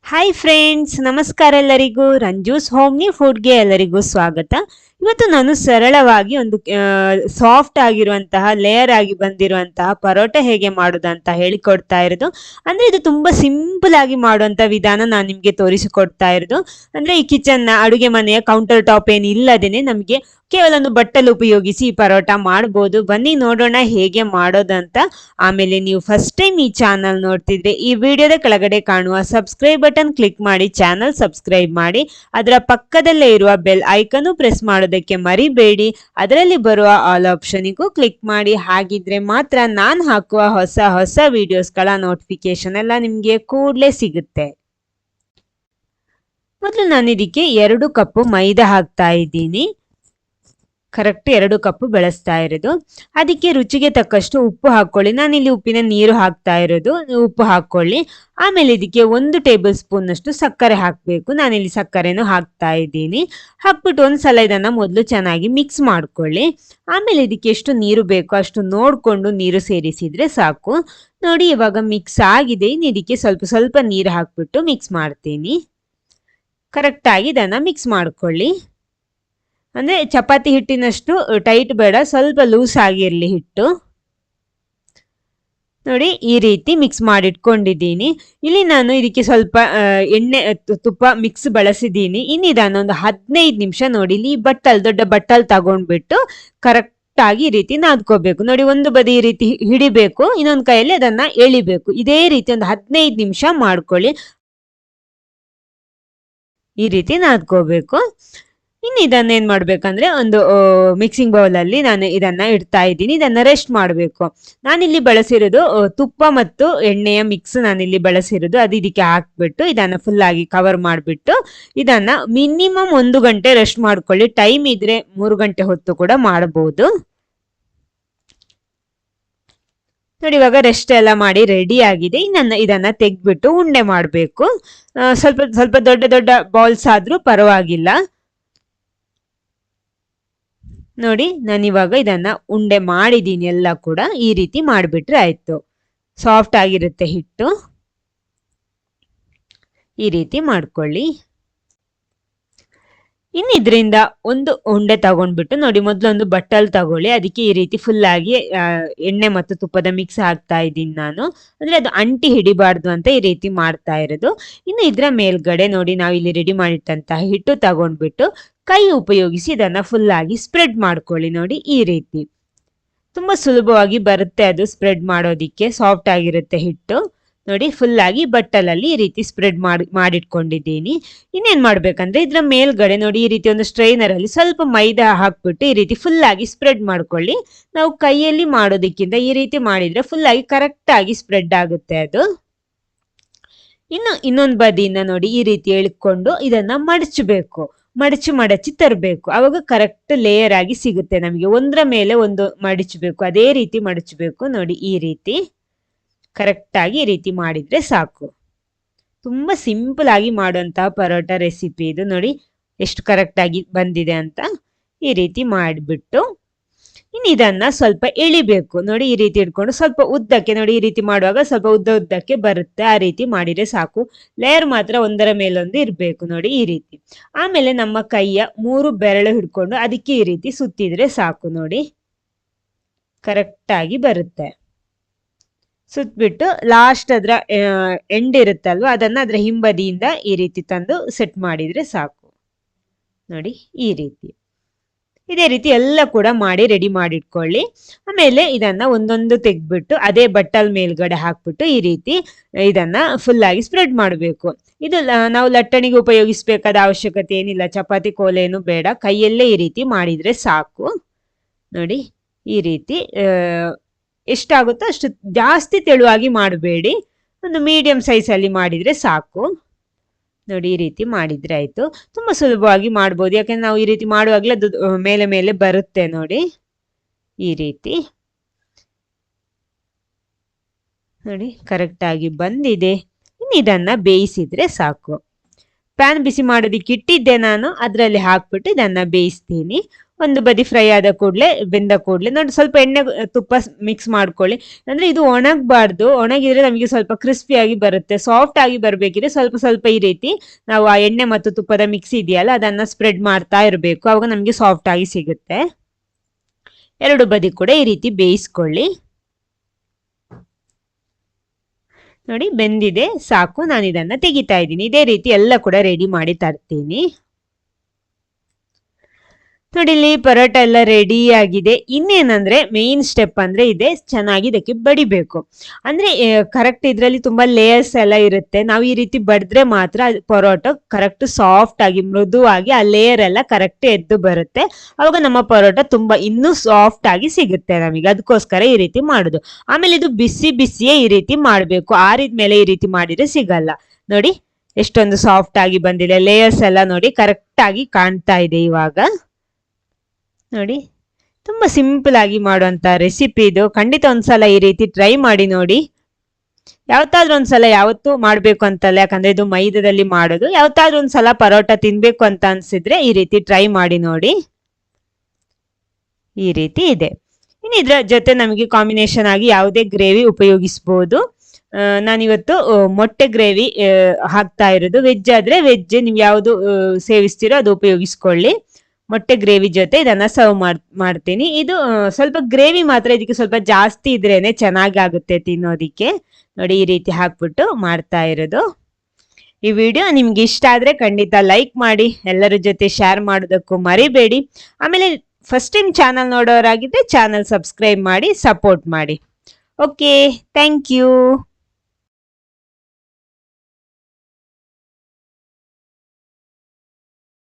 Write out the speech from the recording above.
Hi friends, ನಮಸ್ಕಾರ ಎಲ್ಲರಿಗೂ. ರಂಜೂಸ್ homely ಫುಡ್ಗೆ ಎಲ್ಲರಿಗೂ ಸ್ವಾಗತ. ಇವತ್ತು ನಾನು ಸರಳವಾಗಿ ಒಂದು ಸಾಫ್ಟ್ ಆಗಿರುವಂತಹ ಲೇಯರ್ ಆಗಿ ಬಂದಿರುವಂತಹ ಪರೋಟ ಹೇಗೆ ಮಾಡೋದಂತ ಹೇಳಿಕೊಡ್ತಾ ಇರೋದು. ಅಂದ್ರೆ ಇದು ತುಂಬಾ ಸಿಂಪಲ್ ಆಗಿ ಮಾಡುವಂತ ವಿಧಾನ ನಾನು ನಿಮ್ಗೆ ತೋರಿಸಿಕೊಡ್ತಾ ಇರೋದು. ಅಂದ್ರೆ ಈ ಕಿಚನ್ ಅಡುಗೆ ಮನೆಯ ಕೌಂಟರ್ ಟಾಪ್ ಏನು ಇಲ್ಲದೇನೆ ನಮಗೆ ಕೇವಲ ಒಂದು ಬಟ್ಟಲು ಉಪಯೋಗಿಸಿ ಈ ಪರೋಟ ಮಾಡಬಹುದು. ಬನ್ನಿ ನೋಡೋಣ ಹೇಗೆ ಮಾಡೋದಂತ. ಆಮೇಲೆ ನೀವು ಫಸ್ಟ್ ಟೈಮ್ ಈ ಚಾನಲ್ ನೋಡ್ತಿದ್ರೆ ಈ ವಿಡಿಯೋದ ಕೆಳಗಡೆ ಕಾಣುವ ಸಬ್ಸ್ಕ್ರೈಬ್ ಬಟನ್ ಕ್ಲಿಕ್ ಮಾಡಿ ಚಾನಲ್ ಸಬ್ಸ್ಕ್ರೈಬ್ ಮಾಡಿ. ಅದರ ಪಕ್ಕದಲ್ಲೇ ಇರುವ ಬೆಲ್ ಐಕನ್ ಪ್ರೆಸ್ ಮಾಡೋದಕ್ಕೆ ಮರಿಬೇಡಿ. ಅದರಲ್ಲಿ ಬರುವ ಆಲ್ ಆಪ್ಷನಿಗೂ ಕ್ಲಿಕ್ ಮಾಡಿ. ಹಾಗಿದ್ರೆ ಮಾತ್ರ ನಾನು ಹಾಕುವ ಹೊಸ ಹೊಸ ವಿಡಿಯೋಸ್ಗಳ ನೋಟಿಫಿಕೇಶನ್ ಎಲ್ಲ ನಿಮಗೆ ಕೂಡಲೇ ಸಿಗುತ್ತೆ. ಮೊದಲು ನಾನು ಇದಕ್ಕೆ 2 ಕಪ್ ಮೈದಾ ಹಾಕ್ತಾ ಇದ್ದೀನಿ. ಕರೆಕ್ಟ್ 2 ಕಪ್ ಬಳಸ್ತಾ ಇರೋದು. ಅದಕ್ಕೆ ರುಚಿಗೆ ತಕ್ಕಷ್ಟು ಉಪ್ಪು ಹಾಕೊಳ್ಳಿ. ನಾನಿಲ್ಲಿ ಉಪ್ಪಿನ ನೀರು ಹಾಕ್ತಾ ಇರೋದು, ಉಪ್ಪು ಹಾಕೊಳ್ಳಿ. ಆಮೇಲೆ ಇದಕ್ಕೆ 1 ಟೇಬಲ್ ಸ್ಪೂನ್ ಅಷ್ಟು ಸಕ್ಕರೆ ಹಾಕಬೇಕು. ನಾನಿಲ್ಲಿ ಸಕ್ಕರೆನೂ ಹಾಕ್ತಾ ಇದ್ದೀನಿ. ಹಾಕ್ಬಿಟ್ಟು ಒಂದ್ಸಲ ಇದನ್ನ ಮೊದಲು ಚೆನ್ನಾಗಿ ಮಿಕ್ಸ್ ಮಾಡ್ಕೊಳ್ಳಿ. ಆಮೇಲೆ ಇದಕ್ಕೆ ಎಷ್ಟು ನೀರು ಬೇಕೋ ಅಷ್ಟು ನೋಡ್ಕೊಂಡು ನೀರು ಸೇರಿಸಿದ್ರೆ ಸಾಕು. ನೋಡಿ, ಇವಾಗ ಮಿಕ್ಸ್ ಆಗಿದೆ. ಇನ್ನು ಇದಕ್ಕೆ ಸ್ವಲ್ಪ ಸ್ವಲ್ಪ ನೀರು ಹಾಕ್ಬಿಟ್ಟು ಮಿಕ್ಸ್ ಮಾಡ್ತೀನಿ. ಕರೆಕ್ಟ್ ಆಗಿ ಇದನ್ನ ಮಿಕ್ಸ್ ಮಾಡ್ಕೊಳ್ಳಿ. ಅಂದ್ರೆ ಚಪಾತಿ ಹಿಟ್ಟಿನಷ್ಟು ಟೈಟ್ ಬೇಡ, ಸ್ವಲ್ಪ ಲೂಸ್ ಆಗಿರಲಿ ಹಿಟ್ಟು. ನೋಡಿ, ಈ ರೀತಿ ಮಿಕ್ಸ್ ಮಾಡಿಟ್ಕೊಂಡಿದ್ದೀನಿ. ಇಲ್ಲಿ ನಾನು ಇದಕ್ಕೆ ಸ್ವಲ್ಪ ಎಣ್ಣೆ ತುಪ್ಪ ಮಿಕ್ಸ್ ಬಳಸಿದ್ದೀನಿ. ಇನ್ನು ಇದನ್ನ ಒಂದು 15 ನಿಮಿಷ ನೋಡಿ ಇಲ್ಲಿ ದೊಡ್ಡ ಬಟ್ಟಲ್ ತಗೊಂಡ್ಬಿಟ್ಟು ಕರೆಕ್ಟ್ ಆಗಿ ಈ ರೀತಿ ನಾದ್ಕೋಬೇಕು. ನೋಡಿ, ಒಂದು ಬದಿ ಈ ರೀತಿ ಹಿಡಿಬೇಕು, ಇನ್ನೊಂದು ಕೈಯಲ್ಲಿ ಅದನ್ನ ಎಳಿಬೇಕು. ಇದೇ ರೀತಿ ಒಂದು 15 ನಿಮಿಷ ಮಾಡ್ಕೊಳ್ಳಿ. ಈ ರೀತಿ ನಾದ್ಕೋಬೇಕು. ಇನ್ನು ಇದನ್ನ ಏನ್ ಮಾಡ್ಬೇಕಂದ್ರೆ ಒಂದು ಮಿಕ್ಸಿಂಗ್ ಬೌಲ್ ಅಲ್ಲಿ ನಾನು ಇದನ್ನ ಇಡ್ತಾ ಇದ್ದೀನಿ. ಇದನ್ನ ರೆಸ್ಟ್ ಮಾಡಬೇಕು. ನಾನಿಲ್ಲಿ ಬಳಸಿರೋದು ತುಪ್ಪ ಮತ್ತು ಎಣ್ಣೆಯ ಮಿಕ್ಸ್ ನಾನಿಲ್ಲಿ ಬಳಸಿರೋದು. ಅದು ಇದಕ್ಕೆ ಹಾಕ್ಬಿಟ್ಟು ಇದನ್ನ ಫುಲ್ ಆಗಿ ಕವರ್ ಮಾಡಿಬಿಟ್ಟು ಇದನ್ನ ಮಿನಿಮಮ್ 1 ಗಂಟೆ ರೆಸ್ಟ್ ಮಾಡ್ಕೊಳ್ಳಿ. ಟೈಮ್ ಇದ್ರೆ 3 ಗಂಟೆ ಹೊತ್ತು ಕೂಡ ಮಾಡಬಹುದು. ನೋಡಿ, ಇವಾಗ ರೆಸ್ಟ್ ಎಲ್ಲ ಮಾಡಿ ರೆಡಿ ಆಗಿದೆ. ಇದನ್ನ ತೆಗ್ದ್ಬಿಟ್ಟು ಉಂಡೆ ಮಾಡಬೇಕು. ಸ್ವಲ್ಪ ಸ್ವಲ್ಪ ದೊಡ್ಡ ದೊಡ್ಡ ಬಾಲ್ಸ್ ಆದ್ರೂ ಪರವಾಗಿಲ್ಲ. ನೋಡಿ, ನಾನಿವಾಗ ಇದನ್ನ ಉಂಡೆ ಮಾಡಿದ್ದೀನಿ. ಎಲ್ಲ ಕೂಡ ಈ ರೀತಿ ಮಾಡಿಬಿಟ್ರೆ ಆಯ್ತು. ಸಾಫ್ಟ್ ಆಗಿರುತ್ತೆ ಹಿಟ್ಟು. ಈ ರೀತಿ ಮಾಡ್ಕೊಳ್ಳಿ. ಇನ್ನು ಇದರಿಂದ ಒಂದು ಉಂಡೆ ತಗೊಂಡ್ಬಿಟ್ಟು ನೋಡಿ, ಮೊದಲೊಂದು ಬಟ್ಟಲ್ ತಗೊಳ್ಳಿ. ಅದಕ್ಕೆ ಈ ರೀತಿ ಫುಲ್ ಆಗಿ ಎಣ್ಣೆ ಮತ್ತು ತುಪ್ಪದ ಮಿಕ್ಸ್ ಹಾಕ್ತಾ ಇದ್ದೀನಿ ನಾನು. ಅಂದ್ರೆ ಅದು ಅಂಟಿ ಹಿಡಿಬಾರ್ದು ಅಂತ ಈ ರೀತಿ ಮಾಡ್ತಾ ಇರೋದು. ಇನ್ನು ಇದರ ಮೇಲ್ಗಡೆ ನೋಡಿ, ನಾವು ಇಲ್ಲಿ ರೆಡಿ ಮಾಡಿಟ್ಟಂತಹ ಹಿಟ್ಟು ತಗೊಂಡ್ಬಿಟ್ಟು ಕೈ ಉಪಯೋಗಿಸಿ ಇದನ್ನ ಫುಲ್ ಆಗಿ ಸ್ಪ್ರೆಡ್ ಮಾಡ್ಕೊಳ್ಳಿ. ನೋಡಿ, ಈ ರೀತಿ ತುಂಬಾ ಸುಲಭವಾಗಿ ಬರುತ್ತೆ ಅದು ಸ್ಪ್ರೆಡ್ ಮಾಡೋದಿಕ್ಕೆ. ಸಾಫ್ಟ್ ಆಗಿರುತ್ತೆ ಹಿಟ್ಟು. ನೋಡಿ, ಫುಲ್ ಆಗಿ ಬಟ್ಟಲಲ್ಲಿ ಈ ರೀತಿ ಸ್ಪ್ರೆಡ್ ಮಾಡಿಟ್ಕೊಂಡಿದ್ದೀನಿ. ಇನ್ನೇನ್ ಮಾಡ್ಬೇಕಂದ್ರೆ ಇದ್ರ ಮೇಲ್ಗಡೆ ನೋಡಿ, ಈ ರೀತಿ ಒಂದು ಸ್ಟ್ರೈನರ್ ಅಲ್ಲಿ ಸ್ವಲ್ಪ ಮೈದಾ ಹಾಕ್ಬಿಟ್ಟು ಈ ರೀತಿ ಫುಲ್ ಆಗಿ ಸ್ಪ್ರೆಡ್ ಮಾಡ್ಕೊಳ್ಳಿ. ನಾವು ಕೈಯಲ್ಲಿ ಮಾಡೋದಕ್ಕಿಂತ ಈ ರೀತಿ ಮಾಡಿದ್ರೆ ಫುಲ್ ಆಗಿ ಕರೆಕ್ಟ್ ಆಗಿ ಸ್ಪ್ರೆಡ್ ಆಗುತ್ತೆ ಅದು. ಇನ್ನೊಂದು ಬದಿಯಿಂದ ನೋಡಿ, ಈ ರೀತಿ ಎಳ್ಕೊಂಡು ಇದನ್ನ ಮಡಚಬೇಕು. ಮಡಚಿ ತರಬೇಕು. ಅವಾಗ ಕರೆಕ್ಟ್ ಲೇಯರ್ ಆಗಿ ಸಿಗುತ್ತೆ ನಮಗೆ. ಒಂದರ ಮೇಲೆ ಒಂದು ಮಡಚಬೇಕು, ಅದೇ ರೀತಿ ಮಡಚಬೇಕು. ನೋಡಿ, ಈ ರೀತಿ ಕರೆಕ್ಟ್ ಆಗಿ ಈ ರೀತಿ ಮಾಡಿದ್ರೆ ಸಾಕು. ತುಂಬಾ ಸಿಂಪಲ್ ಆಗಿ ಮಾಡುವಂತಹ ಪರೋಟ ರೆಸಿಪಿ ಇದು. ನೋಡಿ ಎಷ್ಟು ಕರೆಕ್ಟ್ ಆಗಿ ಬಂದಿದೆ ಅಂತ. ಈ ರೀತಿ ಮಾಡಿಬಿಟ್ಟು ಇನ್ನು ಇದನ್ನ ಸ್ವಲ್ಪ ಎಳಿಬೇಕು. ನೋಡಿ, ಈ ರೀತಿ ಇಟ್ಕೊಂಡು ಸ್ವಲ್ಪ ಉದ್ದಕ್ಕೆ, ನೋಡಿ ಈ ರೀತಿ ಮಾಡುವಾಗ ಸ್ವಲ್ಪ ಉದ್ದಕ್ಕೆ ಬರುತ್ತೆ. ಆ ರೀತಿ ಮಾಡಿದ್ರೆ ಸಾಕು. ಲೇಯರ್ ಮಾತ್ರ ಒಂದರ ಮೇಲೊಂದು ಇರಬೇಕು. ನೋಡಿ, ಈ ರೀತಿ. ಆಮೇಲೆ ನಮ್ಮ ಕೈಯ 3 ಬೆರಳು ಹಿಡ್ಕೊಂಡು ಅದಕ್ಕೆ ಈ ರೀತಿ ಸುತ್ತಿದ್ರೆ ಸಾಕು. ನೋಡಿ, ಕರೆಕ್ಟ್ ಆಗಿ ಬರುತ್ತೆ. ಸುತ್ತಬಿಟ್ಟು ಲಾಸ್ಟ್ ಅದ್ರ ಎಂಡ್ ಇರುತ್ತಲ್ವ, ಅದನ್ನ ಅದ್ರ ಹಿಂಬದಿಯಿಂದ ಈ ರೀತಿ ತಂದು ಸೆಟ್ ಮಾಡಿದ್ರೆ ಸಾಕು. ನೋಡಿ, ಈ ರೀತಿ. ಇದೇ ರೀತಿ ಎಲ್ಲ ಕೂಡ ಮಾಡಿ ರೆಡಿ ಮಾಡಿಟ್ಕೊಳ್ಳಿ. ಆಮೇಲೆ ಇದನ್ನ ಒಂದೊಂದು ತೆಗ್ದ್ಬಿಟ್ಟು ಅದೇ ಬಟ್ಟಲ್ ಮೇಲ್ಗಡೆ ಹಾಕ್ಬಿಟ್ಟು ಈ ರೀತಿ ಇದನ್ನ ಫುಲ್ ಆಗಿ ಸ್ಪ್ರೆಡ್ ಮಾಡಬೇಕು. ಇದು ನಾವು ಲಟ್ಟಣಿಗೆ ಉಪಯೋಗಿಸ್ಬೇಕಾದ ಅವಶ್ಯಕತೆ ಏನಿಲ್ಲ. ಚಪಾತಿ ಕೋಲೇನು ಬೇಡ, ಕೈಯಲ್ಲೇ ಈ ರೀತಿ ಮಾಡಿದ್ರೆ ಸಾಕು. ನೋಡಿ, ಈ ರೀತಿ ಎಷ್ಟಾಗುತ್ತೋ ಅಷ್ಟು, ಜಾಸ್ತಿ ತೆಳುವಾಗಿ ಮಾಡಬೇಡಿ. ಒಂದು ಮೀಡಿಯಂ ಸೈಜ್ ಅಲ್ಲಿ ಮಾಡಿದ್ರೆ ಸಾಕು. ನೋಡಿ, ಈ ರೀತಿ ಮಾಡಿದ್ರೆ ಆಯ್ತು. ತುಂಬಾ ಸುಲಭವಾಗಿ ಮಾಡ್ಬೋದು, ಯಾಕಂದ್ರೆ ನಾವು ಈ ರೀತಿ ಮಾಡುವಾಗಲೇ ಅದು ಮೇಲೆ ಮೇಲೆ ಬರುತ್ತೆ. ನೋಡಿ, ಈ ರೀತಿ. ನೋಡಿ, ಕರೆಕ್ಟ್ ಆಗಿ ಬಂದಿದೆ. ಇನ್ನು ಇದನ್ನ ಬೇಯಿಸಿದ್ರೆ ಸಾಕು. ಪ್ಯಾನ್ ಬಿಸಿ ಮಾಡೋದಿಕ್ಕೆ ಇಟ್ಟಿದ್ದೆ ನಾನು, ಅದರಲ್ಲಿ ಹಾಕ್ಬಿಟ್ಟು ಇದನ್ನ ಬೇಯಿಸ್ತೀನಿ. ಒಂದು ಬದಿ ಫ್ರೈ ಆದ ಕೂಡಲೇ ಬೆಂದ ಕೂಡಲೇ ನೋಡಿ ಸ್ವಲ್ಪ ಎಣ್ಣೆ ತುಪ್ಪ ಮಿಕ್ಸ್ ಮಾಡ್ಕೊಳ್ಳಿ. ಅಂದ್ರೆ ಇದು ಒಣಗಬಾರ್ದು, ಒಣಗಿದ್ರೆ ನಮಗೆ ಸ್ವಲ್ಪ ಕ್ರಿಸ್ಪಿಯಾಗಿ ಬರುತ್ತೆ. ಸಾಫ್ಟ್ ಆಗಿ ಬರ್ಬೇಕಿದ್ರೆ ಸ್ವಲ್ಪ ಸ್ವಲ್ಪ ಈ ರೀತಿ ನಾವು ಆ ಎಣ್ಣೆ ಮತ್ತು ತುಪ್ಪದ ಮಿಕ್ಸ್ ಇದೆಯಲ್ಲ ಅದನ್ನ ಸ್ಪ್ರೆಡ್ ಮಾಡ್ತಾ ಇರಬೇಕು, ಅವಾಗ ನಮಗೆ ಸಾಫ್ಟ್ ಆಗಿ ಸಿಗುತ್ತೆ. ಎರಡು ಬದಿ ಕೂಡ ಈ ರೀತಿ ಬೇಯಿಸ್ಕೊಳ್ಳಿ. ನೋಡಿ ಬೆಂದಿದೆ, ಸಾಕು. ನಾನು ಇದನ್ನ ತೆಗಿತಾ ಇದ್ದೀನಿ. ಇದೇ ರೀತಿ ಎಲ್ಲ ಕೂಡ ರೆಡಿ ಮಾಡಿ ತರ್ತೀನಿ. ನೋಡಿ ಇಲ್ಲಿ ಪರೋಟ ಎಲ್ಲ ರೆಡಿ ಆಗಿದೆ. ಇನ್ನೇನಂದ್ರೆ ಮೇನ್ ಸ್ಟೆಪ್ ಅಂದ್ರೆ ಇದೆ, ಚೆನ್ನಾಗಿ ಇದಕ್ಕೆ ಬಡಿಬೇಕು. ಅಂದ್ರೆ ಕರೆಕ್ಟ್ ಇದ್ರಲ್ಲಿ ತುಂಬಾ ಲೇಯರ್ಸ್ ಎಲ್ಲ ಇರುತ್ತೆ. ನಾವು ಈ ರೀತಿ ಬಡಿದ್ರೆ ಮಾತ್ರ ಪರೋಟ ಕರೆಕ್ಟ್ ಸಾಫ್ಟ್ ಆಗಿ ಮೃದುವಾಗಿ ಆ ಲೇಯರ್ ಎಲ್ಲ ಕರೆಕ್ಟ್ ಎದ್ದು ಬರುತ್ತೆ. ಅವಾಗ ನಮ್ಮ ಪರೋಟ ತುಂಬಾ ಇನ್ನೂ ಸಾಫ್ಟ್ ಆಗಿ ಸಿಗುತ್ತೆ ನಮಗೆ. ಅದಕ್ಕೋಸ್ಕರ ಈ ರೀತಿ ಮಾಡುದು. ಆಮೇಲೆ ಇದು ಬಿಸಿ ಬಿಸಿಯೇ ಈ ರೀತಿ ಮಾಡ್ಬೇಕು, ಆರಿದ ಮೇಲೆ ಈ ರೀತಿ ಮಾಡಿದ್ರೆ ಸಿಗಲ್ಲ. ನೋಡಿ ಎಷ್ಟೊಂದು ಸಾಫ್ಟ್ ಆಗಿ ಬಂದಿದೆ, ಲೇಯರ್ಸ್ ಎಲ್ಲ ನೋಡಿ ಕರೆಕ್ಟ್ ಆಗಿ ಕಾಣ್ತಾ ಇದೆ ಇವಾಗ. ನೋಡಿ ತುಂಬಾ ಸಿಂಪಲ್ ಆಗಿ ಮಾಡುವಂತ ರೆಸಿಪಿ ಇದು. ಖಂಡಿತ ಒಂದ್ಸಲ ಈ ರೀತಿ ಟ್ರೈ ಮಾಡಿ ನೋಡಿ. ಯಾವತ್ತಾದ್ರೂ ಒಂದ್ಸಲ, ಯಾವತ್ತೂ ಮಾಡ್ಬೇಕು ಅಂತಲ್ಲ, ಯಾಕಂದ್ರೆ ಇದು ಮೈದಾದಲ್ಲಿ ಮಾಡೋದು. ಯಾವತ್ತಾದ್ರೂ ಒಂದ್ಸಲ ಪರೋಟ ತಿನ್ಬೇಕು ಅಂತ ಅನ್ಸಿದ್ರೆ ಈ ರೀತಿ ಟ್ರೈ ಮಾಡಿ ನೋಡಿ. ಈ ರೀತಿ ಇದೆ. ಇನ್ನು ಇದ್ರ ಜೊತೆ ನಮಗೆ ಕಾಂಬಿನೇಷನ್ ಆಗಿ ಯಾವುದೇ ಗ್ರೇವಿ ಉಪಯೋಗಿಸಬಹುದು. ನಾನಿವತ್ತು ಮೊಟ್ಟೆ ಗ್ರೇವಿ ಹಾಕ್ತಾ ಇರೋದು. ವೆಜ್ ಆದ್ರೆ ವೆಜ್, ನೀವು ಯಾವುದು ಸೇವಿಸ್ತೀರೋ ಅದು ಉಪಯೋಗಿಸ್ಕೊಳ್ಳಿ. ಮೊಟ್ಟೆ ಗ್ರೇವಿ ಜೊತೆ ಇದನ್ನ ಸರ್ವ್ ಮಾಡ್ತೀನಿ. ಇದು ಸ್ವಲ್ಪ ಗ್ರೇವಿ ಮಾತ್ರ ಇದಕ್ಕೆ ಸ್ವಲ್ಪ ಜಾಸ್ತಿ ಇದ್ರೇನೆ ಚೆನ್ನಾಗಿ ಆಗುತ್ತೆ ತಿನ್ನೋದಿಕ್ಕೆ. ನೋಡಿ ಈ ರೀತಿ ಹಾಕ್ಬಿಟ್ಟು ಮಾಡ್ತಾ ಇರೋದು. ಈ ವಿಡಿಯೋ ನಿಮ್ಗೆ ಇಷ್ಟ ಆದ್ರೆ ಖಂಡಿತ ಲೈಕ್ ಮಾಡಿ, ಎಲ್ಲರ ಜೊತೆ ಶೇರ್ ಮಾಡೋದಕ್ಕೂ ಮರಿಬೇಡಿ. ಆಮೇಲೆ ಫಸ್ಟ್ ಟೈಮ್ ಚಾನಲ್ ನೋಡೋರಾಗಿದ್ರೆ ಚಾನಲ್ ಸಬ್ಸ್ಕ್ರೈಬ್ ಮಾಡಿ ಸಪೋರ್ಟ್ ಮಾಡಿ. Okay, thank you.